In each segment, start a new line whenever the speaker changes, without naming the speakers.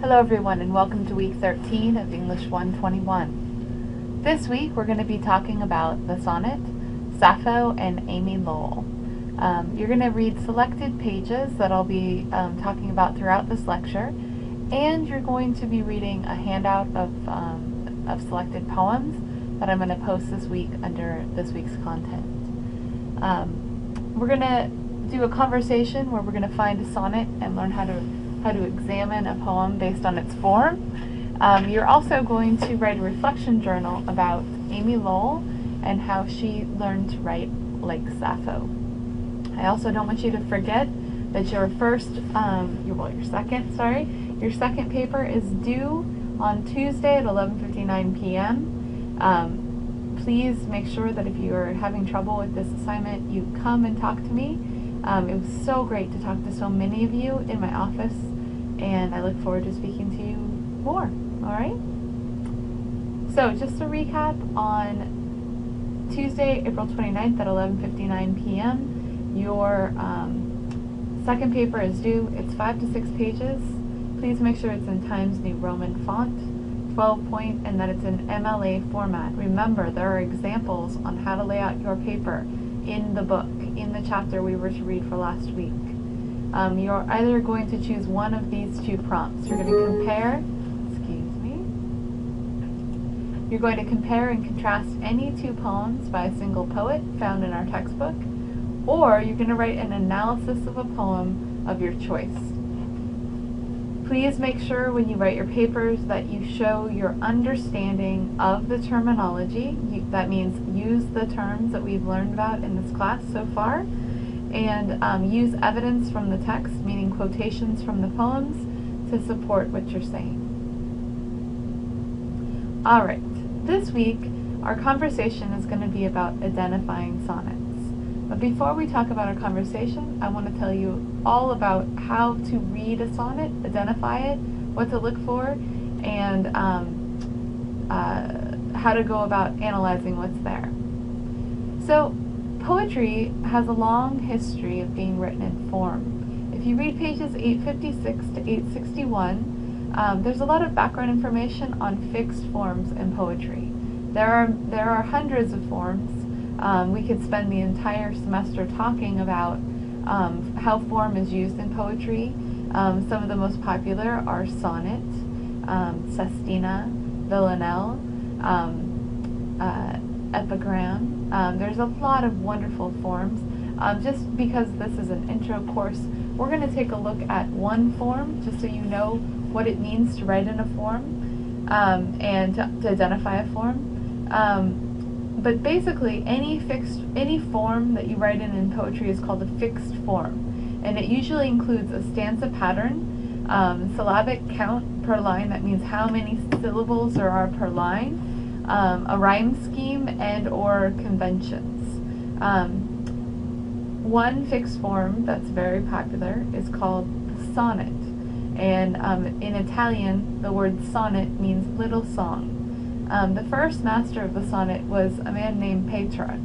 Hello everyone and welcome to week 13 of English 121. This week we're going to be talking about the sonnet Sappho and Amy Lowell. You're going to read selected pages that I'll be talking about throughout this lecture, and you're going to be reading a handout of selected poems that I'm going to post this week under this week's content. We're going to do a conversation where we're going to find a sonnet and learn how to examine a poem based on its form. You're also going to write a reflection journal about Amy Lowell and how she learned to write like Sappho. I also don't want you to forget that your second paper is due on Tuesday at 11:59 p.m. Please make sure that if you are having trouble with this assignment, you come and talk to me. It was so great to talk to so many of you in my office, and I look forward to speaking to you more. All right? So just to recap, on Tuesday, April 29th at 11:59 p.m., your second paper is due. It's 5 to 6 pages. Please make sure it's in Times New Roman font, 12 point, and that it's in MLA format. Remember, there are examples on how to lay out your paper in the book, in the chapter we were to read for last week. You're either going to choose one of these two prompts. You're going to compare, You're going to compare and contrast any two poems by a single poet found in our textbook, or you're going to write an analysis of a poem of your choice. Please make sure when you write your papers that you show your understanding of the terminology. That means use the terms that we've learned about in this class so far, and use evidence from the text, meaning quotations from the poems, to support what you're saying. Alright, this week our conversation is going to be about identifying sonnets. But before we talk about our conversation, I want to tell you all about how to read a sonnet, identify it, what to look for, and how to go about analyzing what's there. So, poetry has a long history of being written in form. If you read pages 856 to 861, there's a lot of background information on fixed forms in poetry. There are hundreds of forms. We could spend the entire semester talking about how form is used in poetry. Some of the most popular are sonnet, sestina, villanelle, epigram. There's a lot of wonderful forms. Just because this is an intro course, we're going to take a look at one form, just so you know what it means to write in a form, and to identify a form. But basically, any form that you write in poetry is called a fixed form, and it usually includes a stanza pattern, syllabic count per line, that means how many syllables there are per line, a rhyme scheme, and or conventions. One fixed form that's very popular is called the sonnet, and in Italian the word sonnet means little song. The first master of the sonnet was a man named Petrarch,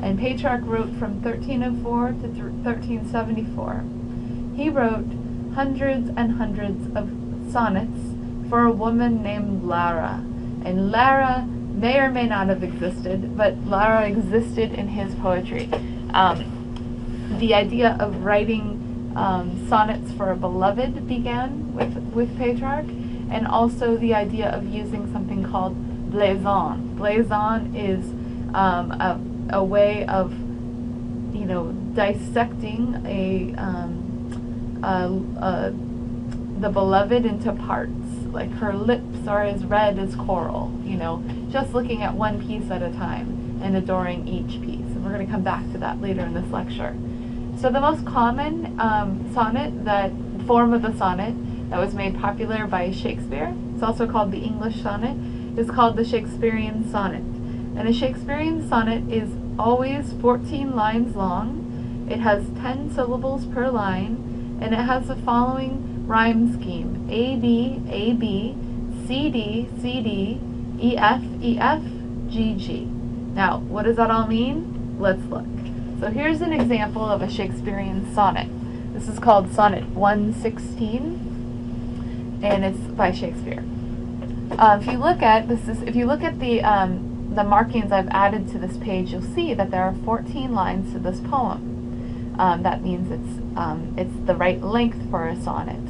and Petrarch wrote from 1304 to 1374. He wrote hundreds and hundreds of sonnets for a woman named Lara, and Lara may or may not have existed, but Lara existed in his poetry. The idea of writing sonnets for a beloved began with Petrarch, and also the idea of using something called blazon. Blazon is a way of, dissecting the beloved into parts. Like her lips are as red as coral. Just looking at one piece at a time and adoring each piece. And we're going to come back to that later in this lecture. So the most common form of the sonnet that was made popular by Shakespeare, it's also called the English sonnet, is called the Shakespearean sonnet. And a Shakespearean sonnet is always 14 lines long. It has 10 syllables per line, and it has the following rhyme scheme: A, B, A, B, C, D, C, D, E, F, E, F, G, G. Now, what does that all mean? Let's look. So here's an example of a Shakespearean sonnet. This is called Sonnet 116. and it's by Shakespeare. If you look at the markings I've added to this page, you'll see that there are 14 lines to this poem. That means it's the right length for a sonnet.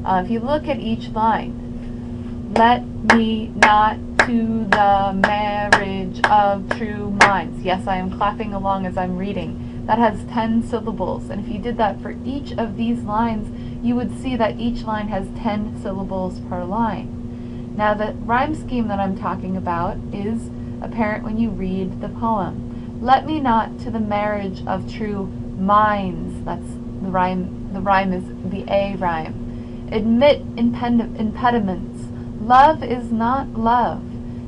If you look at each line, let me not to the marriage of true minds. Yes, I am clapping along as I'm reading. That has 10 syllables, and if you did that for each of these lines, you would see that each line has 10 syllables per line. Now, the rhyme scheme that I'm talking about is apparent when you read the poem. Let me not to the marriage of true minds. That's the rhyme. The rhyme is the A rhyme. Admit impediments. Love is not love.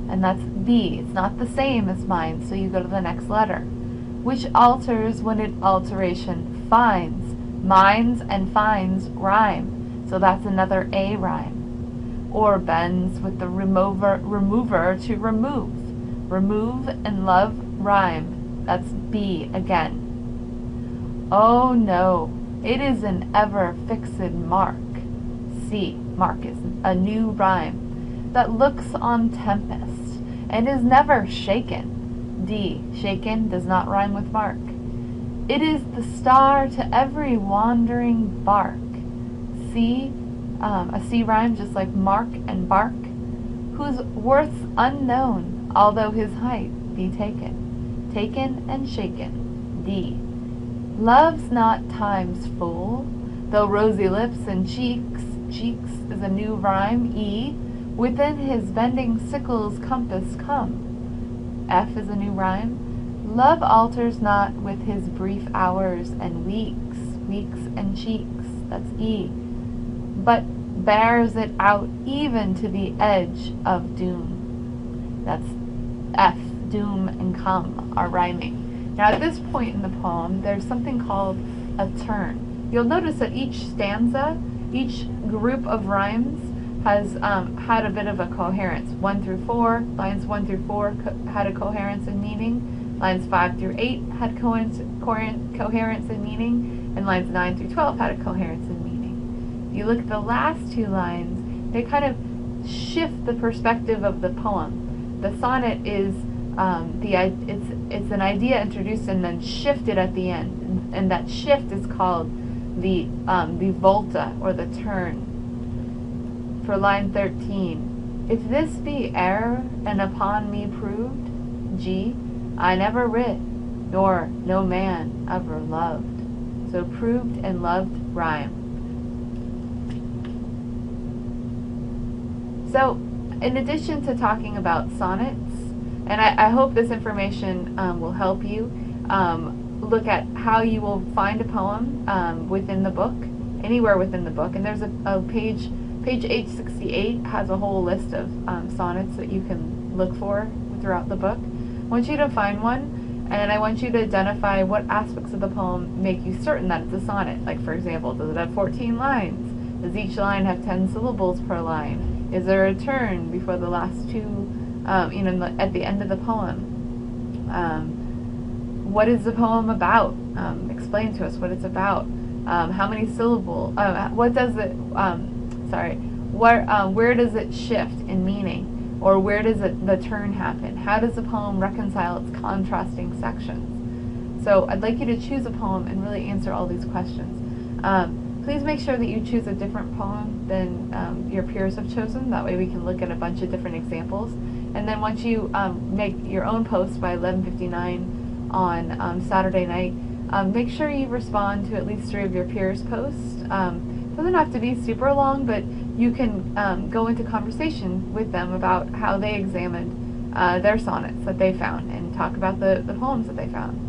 And that's B. It's not the same as mine, so you go to the next letter. Which alters when it alteration finds. Minds and finds rhyme. So that's another A rhyme. Or bends with the remover to remove. Remove and love rhyme. That's B again. Oh no, it is an ever fixed mark. C. Mark is a new rhyme that looks on tempest and is never shaken. D. Shaken does not rhyme with mark. It is the star to every wandering bark. C. A C rhyme just like mark and bark, whose worth's unknown, although his height be taken. Taken and shaken. D. Love's not time's fool, though rosy lips and cheeks is a new rhyme. E. Within his bending sickle's compass come. F is a new rhyme. Love alters not with his brief hours and weeks and cheeks. That's E. But bears it out even to the edge of doom. That's F. Doom and come are rhyming. Now at this point in the poem, there's something called a turn. You'll notice that each stanza, each group of rhymes has had a bit of a coherence. 1 through 4, lines 1 through 4 had a coherence and meaning. Lines 5 through 8 had coherence and meaning. And lines 9 through 12 had a coherence and meaning. If you look at the last two lines, they kind of shift the perspective of the poem. The sonnet is it's an idea introduced and then shifted at the end, and that shift is called the volta, or the turn. For line 13, if this be error and upon me proved, G, I never writ, nor no man ever loved. So proved and loved rhyme. So in addition to talking about sonnets, and I hope this information will help you look at how you will find a poem within the book, anywhere within the book. And there's a page 868 has a whole list of sonnets that you can look for throughout the book. I want you to find one, and I want you to identify what aspects of the poem make you certain that it's a sonnet. Like, for example, does it have 14 lines? Does each line have 10 syllables per line? Is there a turn before the last two, at the end of the poem? What is the poem about? Explain to us what it's about. How many syllables? What does it? Where does it shift in meaning, or where does the turn happen? How does the poem reconcile its contrasting sections? So I'd like you to choose a poem and really answer all these questions. Please make sure that you choose a different poem than your peers have chosen. That way we can look at a bunch of different examples. And then once you make your own post by 11:59 on Saturday night, make sure you respond to at least 3 of your peers' posts. Doesn't have to be super long, but you can go into conversation with them about how they examined their sonnets that they found and talk about the poems that they found.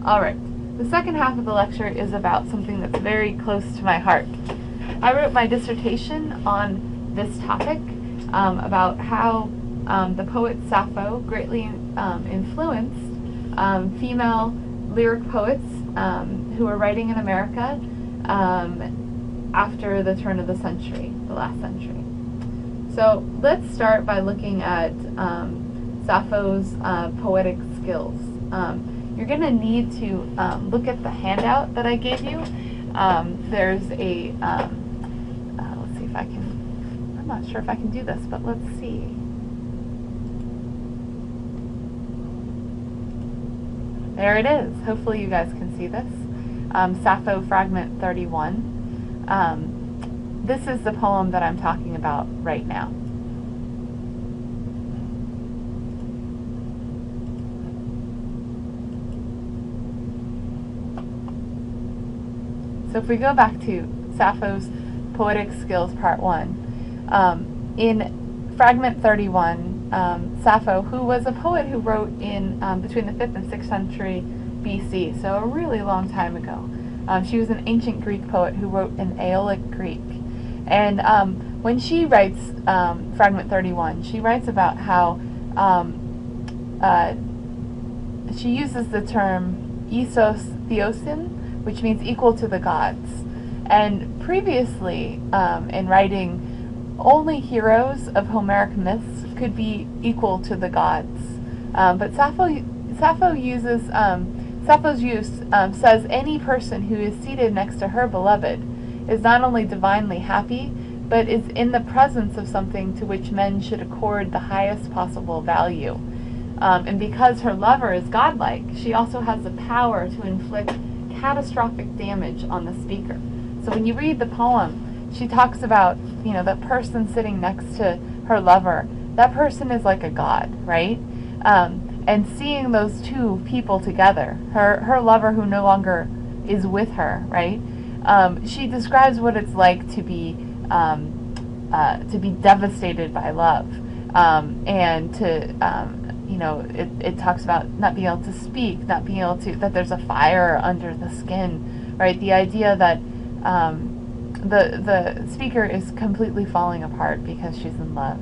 Alright, the second half of the lecture is about something that's very close to my heart. I wrote my dissertation on this topic about how the poet Sappho greatly influenced female lyric poets who were writing in America after the turn of the century, the last century. So let's start by looking at Sappho's poetic skills. You're going to need to look at the handout that I gave you. There's a, let's if I can, I'm not sure if I can do this, but let's see. There it is. Hopefully you guys can see this. Sappho Fragment 31. This is the poem that I'm talking about right now. So if we go back to Sappho's Poetic Skills Part 1, in Fragment 31, Sappho, who was a poet who wrote in between the 5th and 6th century BC, so a really long time ago. She was an ancient Greek poet who wrote in Aeolic Greek. And when she writes Fragment 31, she writes about how she uses the term isos theosin, which means equal to the gods. And previously, in writing, only heroes of Homeric myths could be equal to the gods. But Sappho's use says any person who is seated next to her beloved is not only divinely happy, but is in the presence of something to which men should accord the highest possible value. And because her lover is godlike, she also has the power to inflict catastrophic damage on the speaker. So when you read the poem, she talks about, the person sitting next to her lover. That person is like a god, right? And seeing those two people together, her lover who no longer is with her, right? She describes what it's like to be devastated by love, and to it talks about not being able to speak, not being able to, that there's a fire under the skin, right? The idea that the speaker is completely falling apart because she's in love.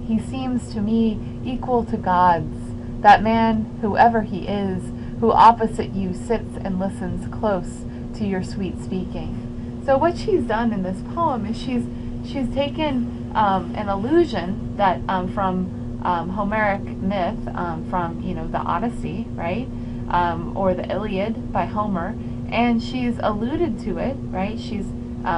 He seems to me equal to gods, that man, whoever he is, who opposite you sits and listens close to your sweet speaking. So what she's done in this poem is she's taken an allusion that from Homeric myth, from the Odyssey, right, or the Iliad by Homer, and she's alluded to it, right? She's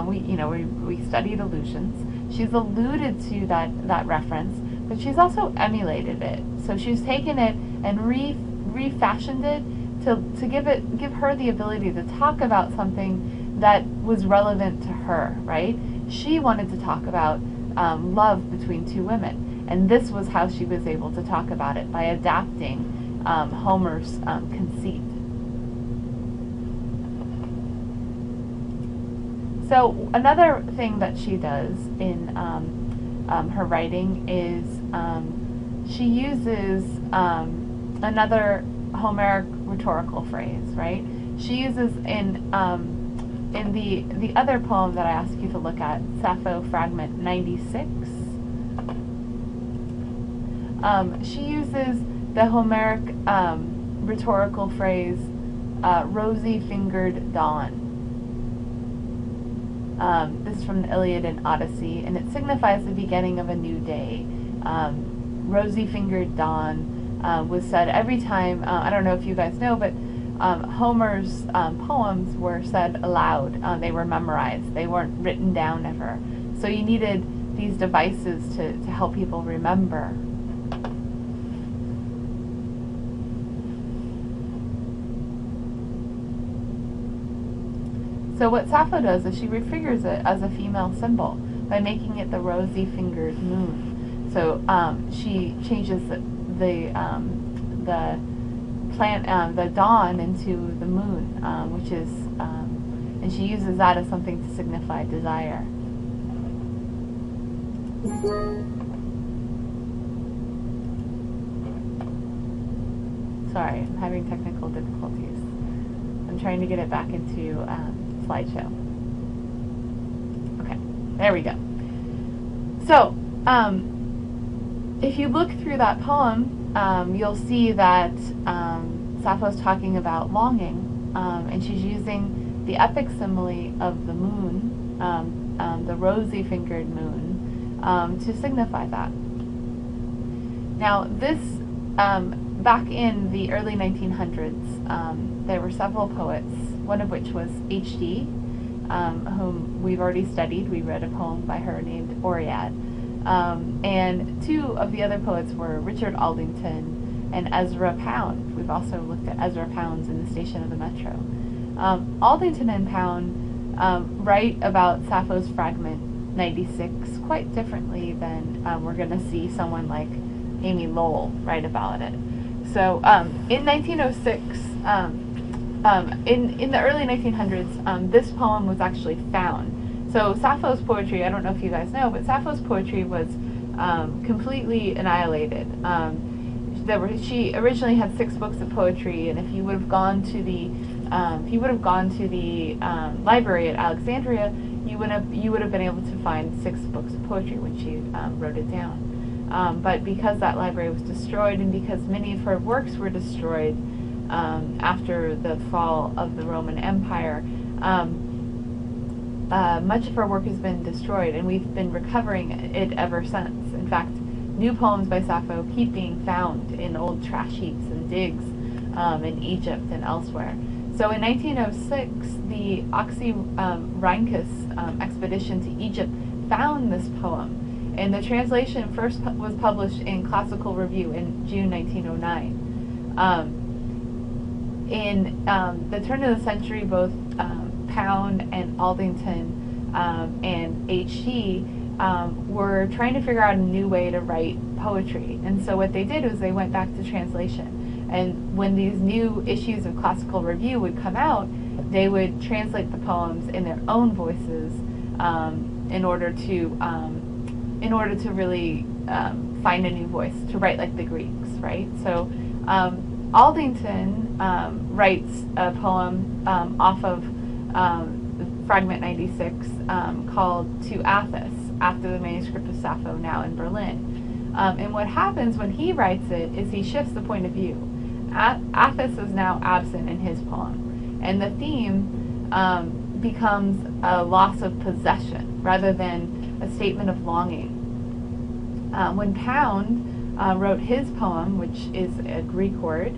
we studied allusions. She's alluded to that reference, but she's also emulated it. So she's taken it and refashioned it to give her the ability to talk about something that was relevant to her, right? She wanted to talk about love between two women, and this was how she was able to talk about it, by adapting Homer's conceit. So another thing that she does in her writing is she uses another Homeric rhetorical phrase, right? She uses in the other poem that I asked you to look at, Sappho Fragment 96, she uses the Homeric rhetorical phrase, rosy-fingered dawn. This is from the Iliad and Odyssey, and it signifies the beginning of a new day. Rosy-fingered dawn was said every time, I don't know if you guys know, but Homer's poems were said aloud. They were memorized. They weren't written down ever. So you needed these devices to help people remember. So what Sappho does is she refigures it as a female symbol by making it the rosy-fingered moon. So she changes the dawn into the moon, which is, and she uses that as something to signify desire. Sorry, I'm having technical difficulties. I'm trying to get it back into slideshow. Okay, there we go. So, if you look through that poem, you'll see that Sappho's talking about longing, and she's using the epic simile of the moon, the rosy-fingered moon, to signify that. Now, this, back in the early 1900s, there were several poets, one of which was H.D., whom we've already studied. We read a poem by her named Oread. And two of the other poets were Richard Aldington and Ezra Pound. We've also looked at Ezra Pound's In the Station of the Metro. Aldington and Pound write about Sappho's fragment 96 quite differently than we're going to see someone like Amy Lowell write about it. So in 1906, in the early 1900s, this poem was actually found. So Sappho's poetry, I don't know if you guys know, but Sappho's poetry was completely annihilated. She originally had 6 books of poetry, and if you would have gone to the library at Alexandria, you would have been able to find 6 books of poetry when she wrote it down. But because that library was destroyed, and because many of her works were destroyed after the fall of the Roman Empire, much of her work has been destroyed, and we've been recovering it ever since. In fact, new poems by Sappho keep being found in old trash heaps and digs in Egypt and elsewhere. So in 1906, the Oxyrhynchus expedition to Egypt found this poem, and the translation first was published in Classical Review in June 1909. In the turn of the century, both Pound and Aldington and H.G. Were trying to figure out a new way to write poetry, and so what they did was they went back to translation. And when these new issues of Classical Review would come out, they would translate the poems in their own voices in order to really find a new voice, to write like the Greeks, right? So Aldington writes a poem off of Fragment 96 called To Athos, after the manuscript of Sappho, now in Berlin. And what happens when he writes it is he shifts the point of view. Athos is now absent in his poem, and the theme becomes a loss of possession rather than a statement of longing. When Pound wrote his poem, which is a Greek word,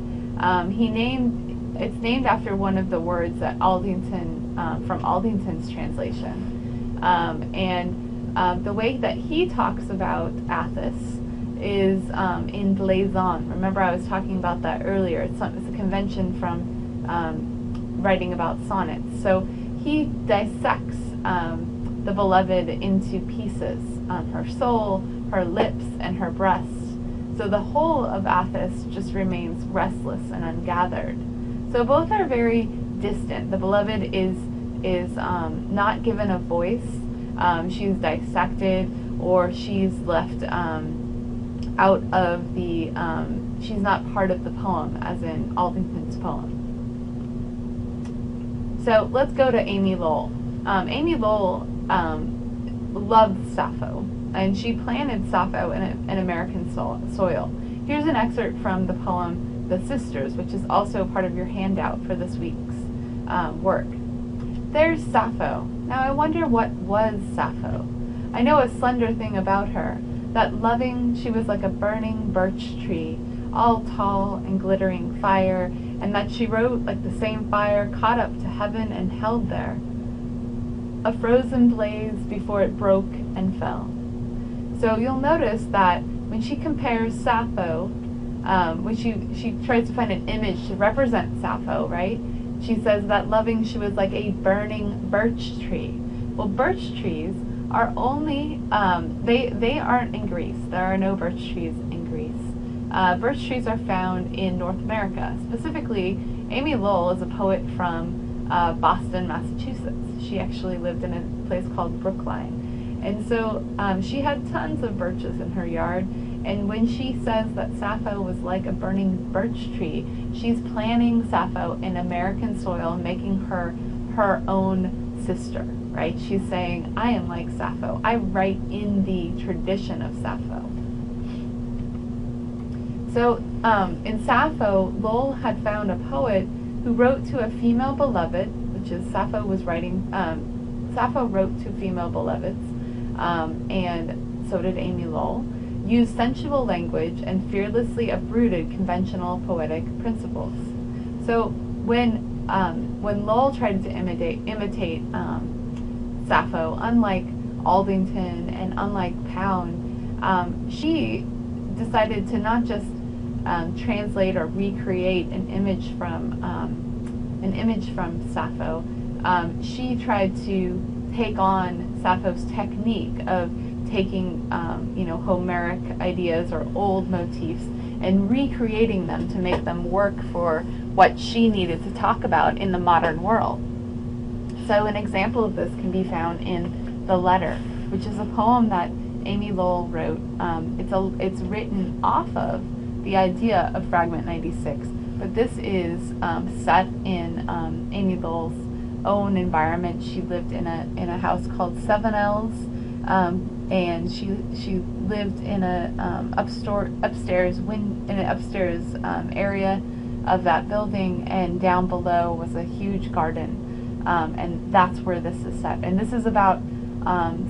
it's named after one of the words that from Aldington's translation. The way that he talks about Athos is in blazon. Remember, I was talking about that earlier. It's a convention from writing about sonnets. So he dissects the beloved into pieces, her soul, her lips, and her breast. So the whole of Athos just remains restless and ungathered. So both are very distant. The beloved is not given a voice. She's dissected, or she's left out of the, she's not part of the poem, as in Aldington's poem. So let's go to Amy Lowell. Amy Lowell loved Sappho, and she planted Sappho in an American soil. Here's an excerpt from the poem The Sisters, which is also part of your handout for this week's work. There's Sappho. Now I wonder what was Sappho. I know a slender thing about her, that loving she was like a burning birch tree, all tall and glittering fire, and that she wrote like the same fire caught up to heaven and held there, a frozen blaze before it broke and fell. So you'll notice that when she compares Sappho, when she tries to find an image to represent Sappho, right? She says that loving she was like a burning birch tree. Well, birch trees are only, they aren't in Greece. There are no birch trees in Greece. Birch trees are found in North America. Specifically, Amy Lowell is a poet from Boston, Massachusetts. She actually lived in a place called Brookline. And so she had tons of birches in her yard. And when she says that Sappho was like a burning birch tree, she's planting Sappho in American soil, making her her own sister, right? She's saying, I am like Sappho. I write in the tradition of Sappho. So in Sappho, Lowell had found a poet who wrote to a female beloved, which is Sappho was writing, Sappho wrote to female beloveds, and so did Amy Lowell, used sensual language and fearlessly uprooted conventional poetic principles. So when Lowell tried to imitate Sappho, unlike Aldington and unlike Pound, she decided to not just translate or recreate an image from Sappho. She tried to take on Sappho's technique of taking Homeric ideas or old motifs and recreating them to make them work for what she needed to talk about in the modern world. So an example of this can be found in The Letter, which is a poem that Amy Lowell wrote. It's written off of the idea of Fragment 96, but this is set in Amy Lowell's own environment. She lived in a house called Seven L's, and she lived in a upstairs area of that building, and down below was a huge garden, and that's where this is set. And this is about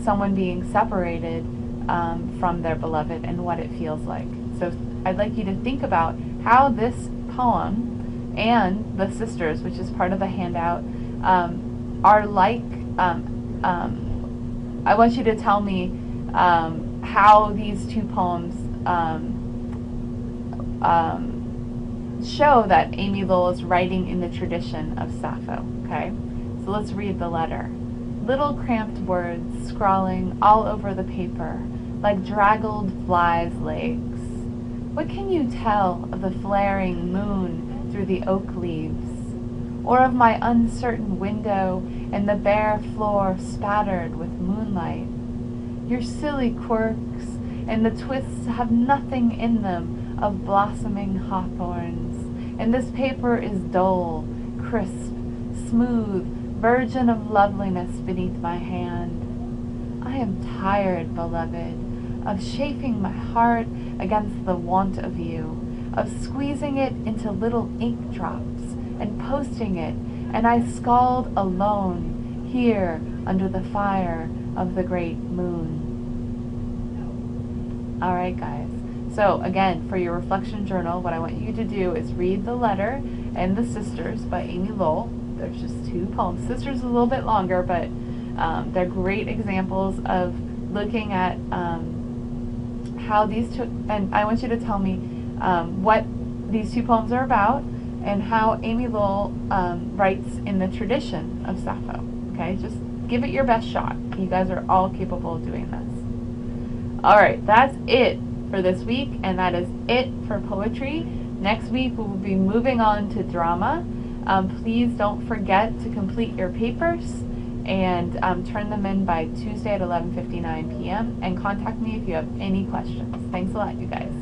someone being separated from their beloved and what it feels like. So I'd like you to think about how this poem and the sisters, which is part of the handout, are like. I want you to tell me how these two poems show that Amy Lowell is writing in the tradition of Sappho. Okay, so let's read The Letter. Little cramped words scrawling all over the paper like draggled flies' legs. What can you tell of the flaring moon through the oak leaves? Or of my uncertain window and the bare floor spattered with moonlight? Your silly quirks and the twists have nothing in them of blossoming hawthorns, and this paper is dull, crisp, smooth, virgin of loveliness beneath my hand. I am tired, beloved, of chafing my heart against the want of you, of squeezing it into little ink drops and posting it, and I scald alone here under the fire of the great moon. All right, guys. So again, for your reflection journal, what I want you to do is read The Letter and The Sisters by Amy Lowell. There's just two poems. Sisters is a little bit longer, but they're great examples of looking at how these two, and I want you to tell me what these two poems are about and how Amy Lowell writes in the tradition of Sappho. Okay, just give it your best shot. You guys are all capable of doing this. All right, that's it for this week, and that is it for poetry. Next week we will be moving on to drama. Please don't forget to complete your papers and turn them in by Tuesday at 11:59 p.m. and contact me if you have any questions. Thanks a lot, you guys.